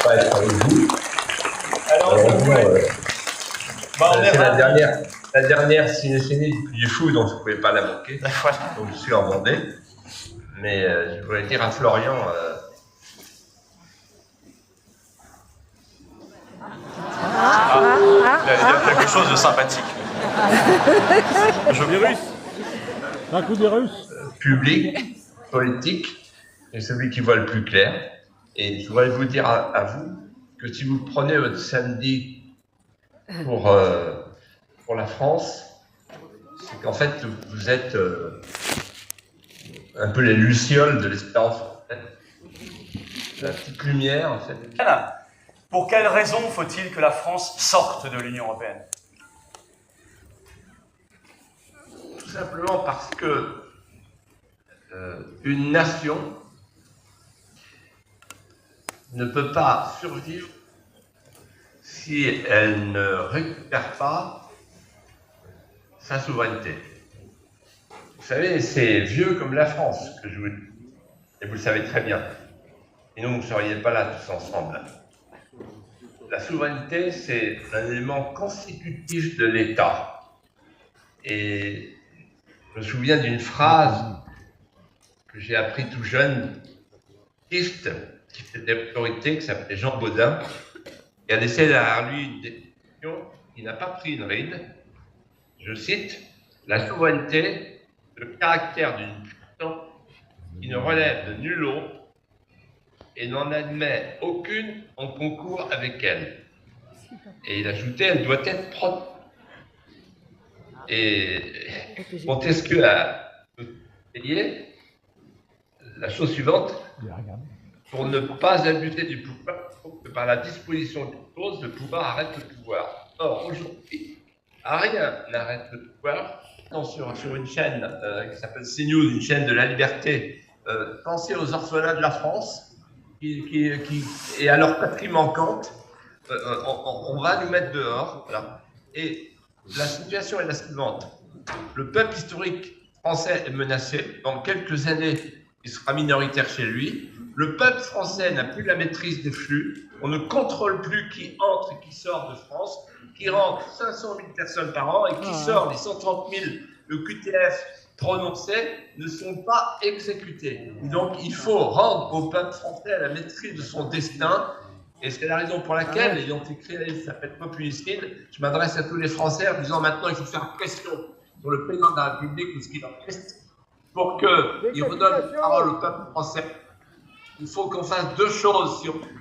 pas être avec vous. Alors, c'est la dernière ciné du Fou, donc je ne pouvais pas la manquer. Donc je suis en Vendée. Mais je voulais dire à Florian... il allait dire quelque chose de sympathique. Virus. Un coup des Russes. Public, politique, et celui qui voit le plus clair. Et je voudrais vous dire à vous que si vous prenez votre samedi pour la France, c'est qu'en fait vous êtes un peu les lucioles de l'espérance française. La petite lumière, en fait. Pour quelles raisons faut-il que la France sorte de l'Union européenne? Tout simplement parce que une nation ne peut pas survivre si elle ne récupère pas sa souveraineté. Vous savez, c'est vieux comme la France que je vous dis, et vous le savez très bien. Sinon, vous ne seriez pas là tous ensemble. La souveraineté, c'est un élément constitutif de l'État. Et je me souviens d'une phrase que j'ai appris tout jeune, qui était autorité, qui s'appelait Jean Baudin, et a laissé derrière lui une définition qui n'a pas pris une ride. Je cite, « La souveraineté, le caractère d'une puissance qui ne relève de nul autre et n'en admet aucune en concours avec elle. » Et il ajoutait, elle doit être propre. Et Montesquieu a payé la chose suivante, pour ne pas abuser du pouvoir, il faut que par la disposition des choses, le pouvoir arrête le pouvoir. Or, aujourd'hui, rien n'arrête le pouvoir. Sur une chaîne qui s'appelle CNews, une chaîne de la liberté, pensez aux orphelins de la France, et à leur patrie manquante, on va nous mettre dehors. Voilà. Et la situation est la suivante. Le peuple historique français est menacé. Dans quelques années, il sera minoritaire chez lui. Le peuple français n'a plus la maîtrise des flux. On ne contrôle plus qui entre et qui sort de France, qui rentre 500 000 personnes par an et qui sort les 130 000 le QTF prononcés ne sont pas exécutés. Donc il faut rendre au peuple français la maîtrise de son destin. Et c'est la raison pour laquelle, ayant écrit un livre qui s'appelle Populicide, je m'adresse à tous les Français en disant maintenant il faut faire pression sur le président de la République ou ce qu'il en reste pour qu'il redonne la parole au peuple français. Il faut qu'on fasse deux choses si on